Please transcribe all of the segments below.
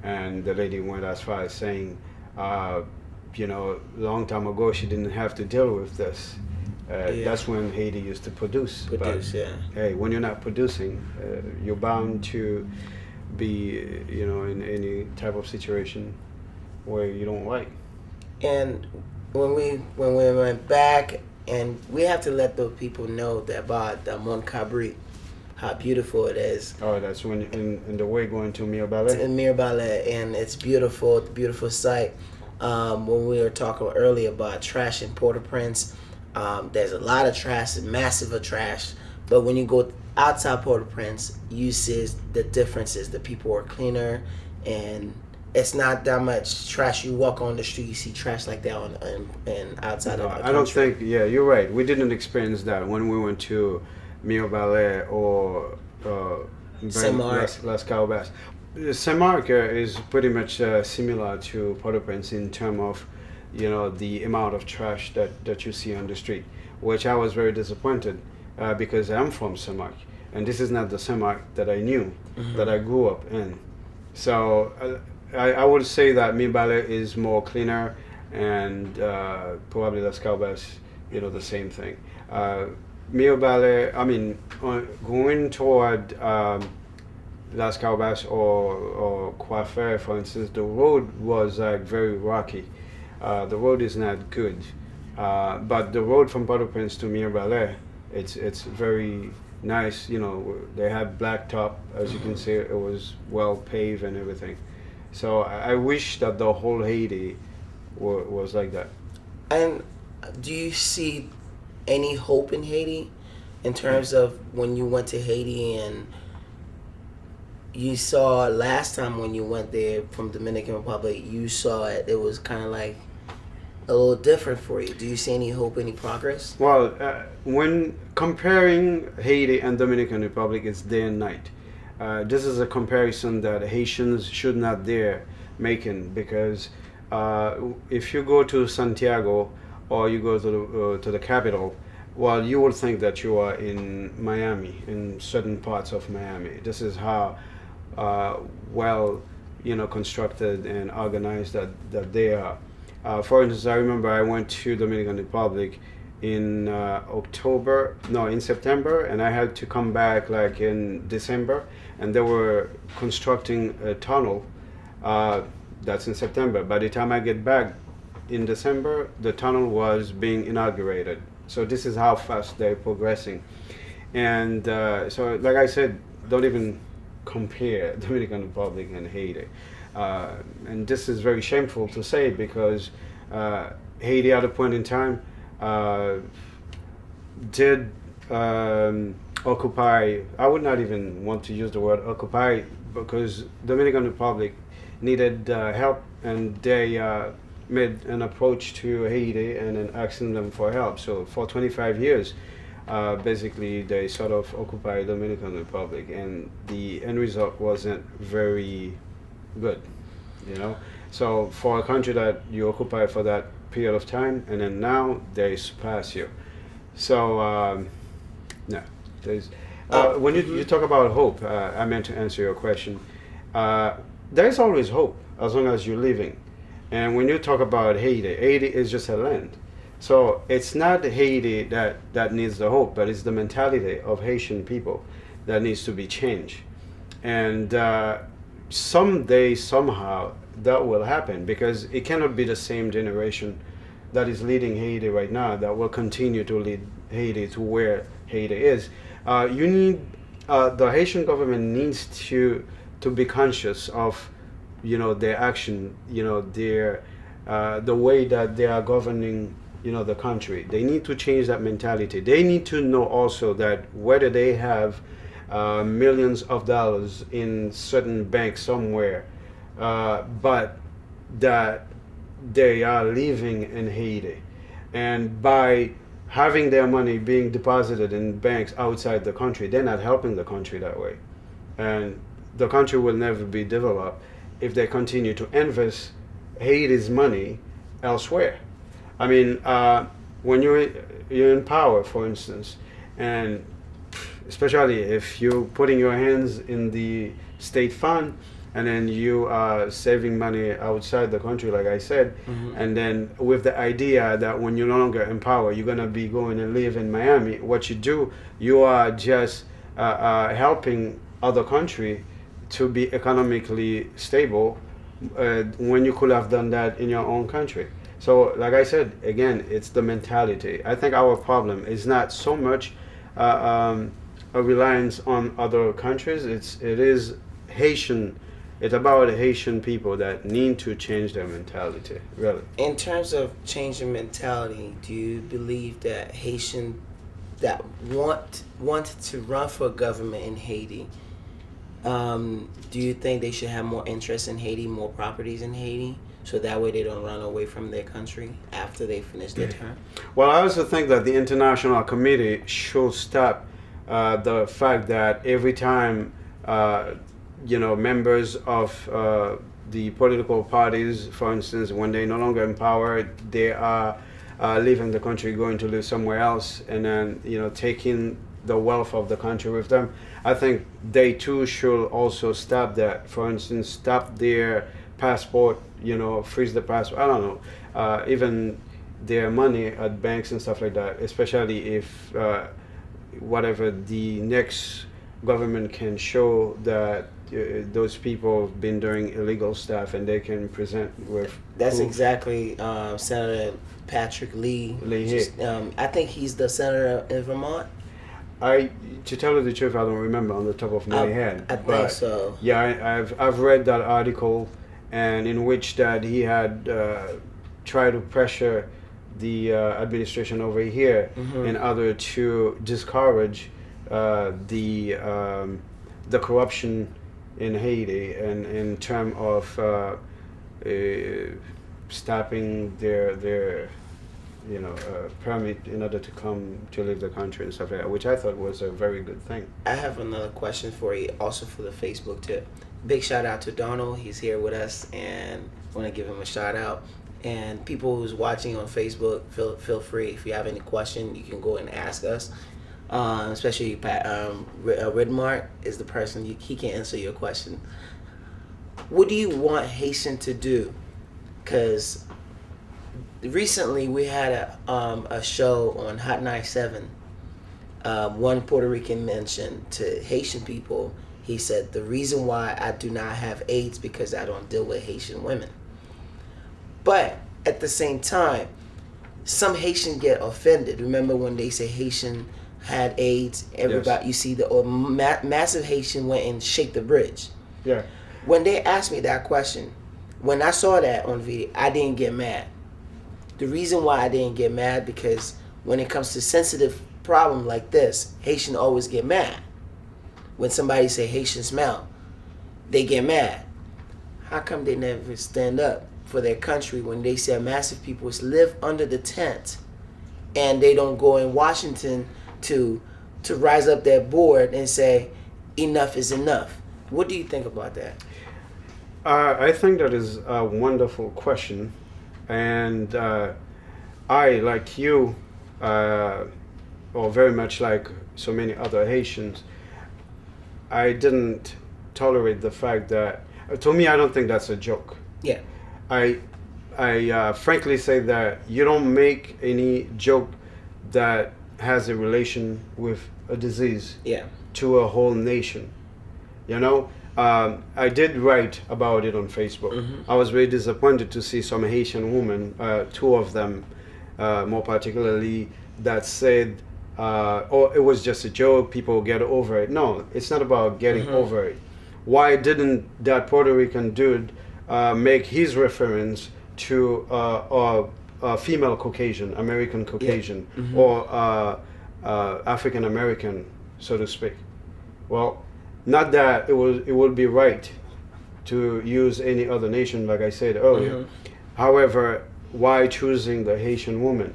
and the lady went as far as saying, uh, long time ago she didn't have to deal with this. Yeah. That's when Haiti used to produce. But Produce, yeah. hey, when you're not producing, you're bound to be, in any type of situation where you don't like. And when we went back, and we have to let the people know that about the Mont Cabri, how beautiful it is. Oh, that's when in the way going to Mio Ballet. In Mirabale, and it's beautiful, beautiful sight. When we were talking earlier about trash in Port-au-Prince, there's a lot of trash, massive of trash. But when you go outside Port-au-Prince, you see the differences. The people are cleaner, and it's not that much trash. You walk on the street, you see trash like that and outside No, of the I don't country. think. Yeah, you're right. We didn't experience that when we went to Mio Ballet or Saint Mark. Las Calabas. Saint Mark is pretty much similar to Port-au-Prince in terms of, the amount of trash that you see on the street, which I was very disappointed because I'm from Saint Mark, and this is not the Saint Mark that I knew, that I grew up in. So I would say that Mio Ballet is more cleaner, and probably Las Calabas, the same thing. Mio Ballet, I mean, going toward Las Calabas or Coiffeur, for instance, the road was like very rocky. The road is not good, but the road from Port-au-Prince to Mio Ballet, it's very nice. They had blacktop, as you can see. It was well paved and everything. So I wish that the whole Haiti was like that. And do you see any hope in Haiti in terms of when you went to Haiti and you saw last time when you went there from Dominican Republic, you saw it was kind of like a little different for you. Do you see any hope, any progress? Well, when comparing Haiti and Dominican Republic, it's day and night. This is a comparison that Haitians should not dare making, because if you go to Santiago or you go to the capital, well, you will think that you are in Miami, in certain parts of Miami. This is how well, constructed and organized that they are. For instance, I remember I went to Dominican Republic in in September, and I had to come back like in December, and they were constructing a tunnel. That's in September. By the time I get back in December, the tunnel was being inaugurated. So this is how fast they're progressing. And so, like I said, don't even compare Dominican Republic and Haiti. And this is very shameful to say, because Haiti at a point in time did occupy. I would not even want to use the word occupy, because Dominican Republic needed help, and they made an approach to Haiti and then asking them for help. So for 25 years, basically they sort of occupied Dominican Republic, and the end result wasn't very good. So for a country that you occupy for that period of time, and then now they surpass you. So no, there's when you talk about hope, I meant to answer your question. There's always hope as long as you're living. And when you talk about Haiti, Haiti is just a land. So it's not Haiti that needs the hope, but it's the mentality of Haitian people that needs to be changed. And someday, somehow, that will happen, because it cannot be the same generation that is leading Haiti right now that will continue to lead Haiti to where Haiti is. You need the Haitian government needs to be conscious of their action, their the way that they are governing the country. They need to change that mentality. They need to know also that whether they have millions of dollars in certain bank somewhere, but that they are living in Haiti, and by having their money being deposited in banks outside the country, they're not helping the country that way, and the country will never be developed if they continue to invest Haiti's money elsewhere. I mean, when you're in power, for instance, and especially if you're putting your hands in the state fund, and then you are saving money outside the country, like I said, and then with the idea that when you're no longer in power, you're gonna be going and live in Miami. What you do, you are just helping other country to be economically stable when you could have done that in your own country. So, like I said, again, it's the mentality. I think our problem is not so much a reliance on other countries. It is Haitian. It's about Haitian people that need to change their mentality. Really. In terms of changing mentality, do you believe that Haitian that wanted to run for government in Haiti, do you think they should have more interest in Haiti, more properties in Haiti, so that way they don't run away from their country after they finish their term? Well, I also think that the international committee should stop the fact that every time members of the political parties, for instance, when they're no longer in power, they are leaving the country, going to live somewhere else, and then taking the wealth of the country with them. I think they too should also stop that. For instance, stop their passport, freeze the passport. I don't know, even their money at banks and stuff like that. Especially if whatever the next government can show that those people have been doing illegal stuff, and they can present with. That's proof. Exactly Senator Patrick Lee. I think he's the senator in Vermont. To tell you the truth, I don't remember on the top of my head. I think so. Yeah, I've read that article, and in which that he had tried to pressure the administration over here in order to discourage the corruption in Haiti, and in terms of stopping their permit in order to come to leave the country and stuff like that, which I thought was a very good thing. I have another question for you, also for the Facebook tip. Big shout out to Donald. He's here with us, and I want to give him a shout out. And people who's watching on Facebook, feel free. If you have any question, you can go and ask us. Especially Redmark is the person, he can answer your question. What do you want Haitian to do? Because recently we had a show on Hot 97. One Puerto Rican mentioned to Haitian people, he said, the reason why I do not have AIDS because I don't deal with Haitian women. But at the same time, some Haitian get offended. Remember when they say Haitian had AIDS, everybody, yes. You see the massive Haitian went and shake the bridge. Yeah. When they asked me that question, when I saw that on video, I didn't get mad. The reason why I didn't get mad, because when it comes to sensitive problem like this, Haitian always get mad. When somebody say Haitian smell, they get mad. How come they never stand up for their country when they say massive people live under the tent, and they don't go in Washington to rise up their board and say enough is enough? What do you think about that? I think that is a wonderful question, and I, like you, or very much like so many other Haitians, I didn't tolerate the fact that, to me, I don't think that's a joke. Yeah. I frankly say that you don't make any joke that has a relation with a disease to a whole nation. I did write about it on Facebook. I was very disappointed to see some Haitian women, two of them more particularly, that said, oh, it was just a joke, people get over it. No, it's not about getting over it. Why didn't that Puerto Rican dude make his reference to a female Caucasian, American Caucasian, or African American, so to speak? Well, not that it would be right to use any other nation, like I said earlier. However, why choosing the Haitian woman?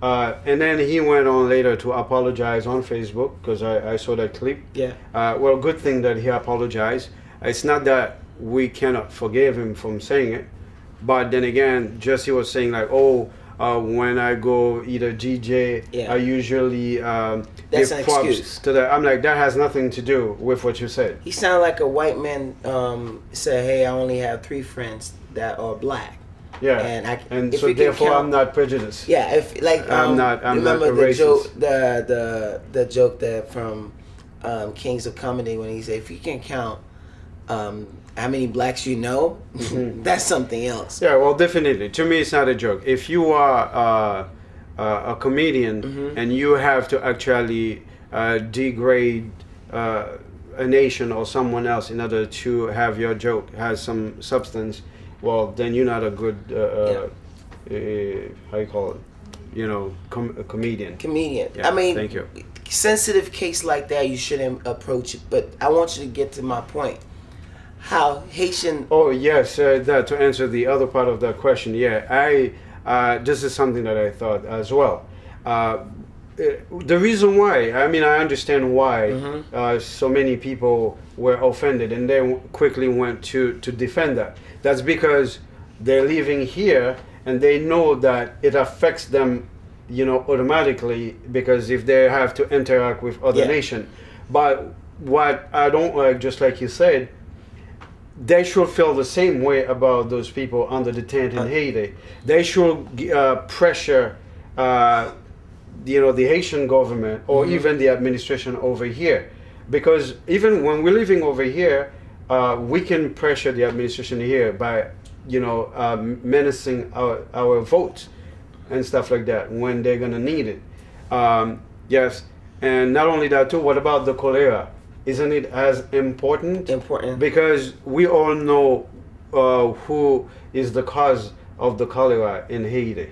And then he went on later to apologize on Facebook, because I saw that clip. Yeah. Well, good thing that he apologized. It's not that we cannot forgive him from saying it, but then again, just he was saying like, oh, when I go either DJ, Yeah. I usually That's give an props excuse. to that. I'm like, that has nothing to do with what you said. He sounded like a white man said, "Hey, I only have 3 friends that are black." Yeah, And and if so you can therefore count, I'm not prejudiced. yeah, if like I'm not remember a the racist. joke, the joke that from Kings of Comedy when he said, if you can count how many blacks you know, that's something else. Yeah, well, definitely. To me, it's not a joke. If you are a comedian and you have to actually degrade a nation or someone else in order to have your joke has some substance, well, then you're not a good how you call it? You know, a comedian. Comedian. Yeah, I mean, thank you. sensitive case like that, you shouldn't approach it. But I want you to get to my point. How Haitian. Oh yes, that to answer the other part of that question. Yeah, this is something that I thought as well. The reason why, I mean, I understand why so many people were offended and they quickly went to defend that. That's because they're living here and they know that it affects them, you know, automatically because if they have to interact with other nation. But what I don't like, just like you said, they should feel the same way about those people under the tent in Haiti. They should pressure, you know, the Haitian government or even the administration over here, because even when we're living over here, we can pressure the administration here by, you know, menacing our votes and stuff like that when they're gonna need it. Yes, and not only that too. What about the cholera? Isn't it as important? Important. Because we all know who is the cause of the cholera in Haiti.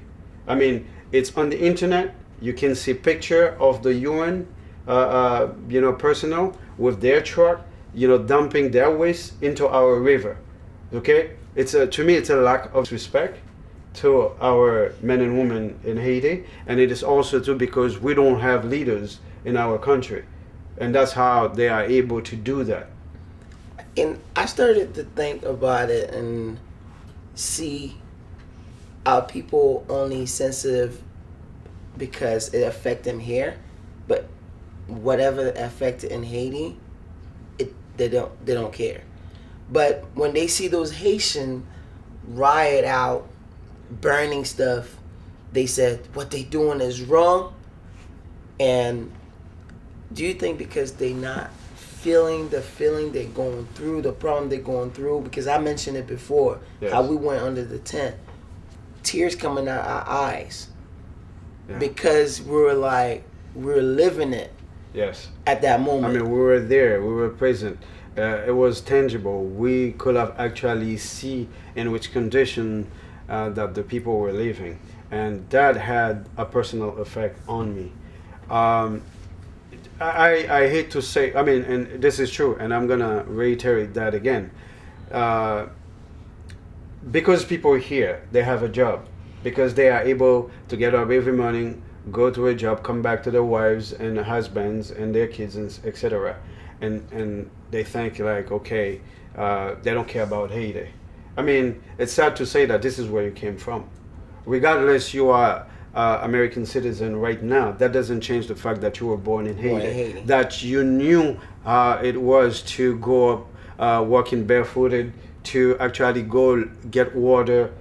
I mean, it's on the internet. You can see picture of the UN, you know, personnel with their truck, you know, dumping their waste into our river. Okay, it's to me, it's a lack of respect to our men and women in Haiti, and it is also too because we don't have leaders in our country. And that's how they are able to do that. And I started to think about it and see, are people only sensitive because it affect them here, but whatever affected in Haiti, they don't care. But when they see those Haitian riot out, burning stuff, they said what they doing is wrong. And do you think because they not feeling the feeling they're going through, the problem they're going through? Because I mentioned it before, how we went under the tent, tears coming out our eyes, because we were living it. Yes. At that moment. I mean, we were there. We were present. It was tangible. We could have actually see in which condition that the people were living, and that had a personal effect on me. I hate to say, I mean, and this is true, and I'm gonna reiterate that again. Because people here, they have a job, because they are able to get up every morning, go to a job, come back to their wives and husbands and their kids, and etc. And they think like, okay, they don't care about Haiti. I mean, it's sad to say that this is where you came from. Regardless, you are American citizen right now, that doesn't change the fact that you were born in Haiti. That you knew it was to go up walking barefooted, to actually go get water,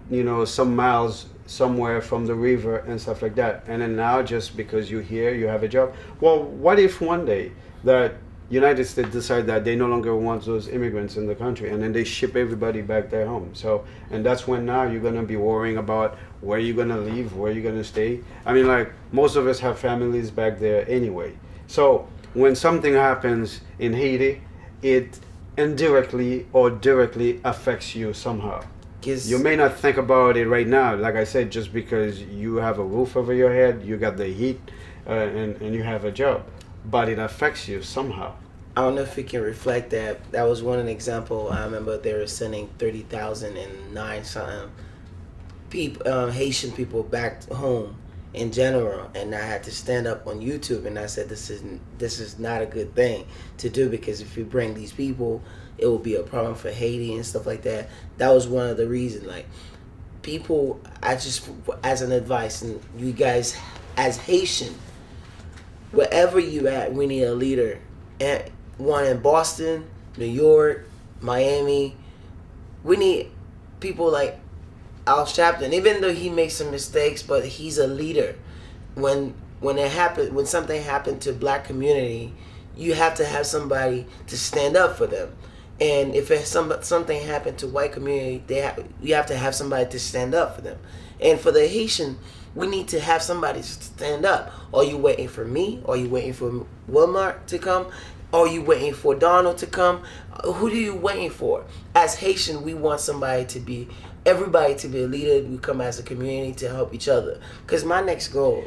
you know, some miles somewhere from the river and stuff like that. And then now, just because you're here, you have a job. Well, what if one day that United States decide that they no longer want those immigrants in the country, and then they ship everybody back their home? So, and that's when now you're gonna be worrying about where you're gonna live, where you're gonna stay. I mean, like, most of us have families back there anyway. So when something happens in Haiti, it indirectly or directly affects you somehow. You may not think about it right now, like I said, just because you have a roof over your head, you got the heat, and you have a job, but it affects you somehow. I don't know if we can reflect that. That was one example. I remember they were sending 30,009 something people, Haitian people back home in general, and I had to stand up on YouTube and I said, this is not a good thing to do, because if we bring these people, it will be a problem for Haiti and stuff like that. That was one of the reasons. Like, people, I just, as an advice, and you guys as Haitian, wherever you at, we need a leader. And one in Boston, New York, Miami. We need people like Al Sharpton, even though he makes some mistakes, but he's a leader. When something happened to black community, you have to have somebody to stand up for them. And if something happened to white community, you have to have somebody to stand up for them. And for the Haitian, we need to have somebody to stand up. Are you waiting for me? Are you waiting for Wilmar to come? Are you waiting for Donald to come? Who are you waiting for? As Haitian, we want everybody to be a leader. We come as a community to help each other. Because my next goal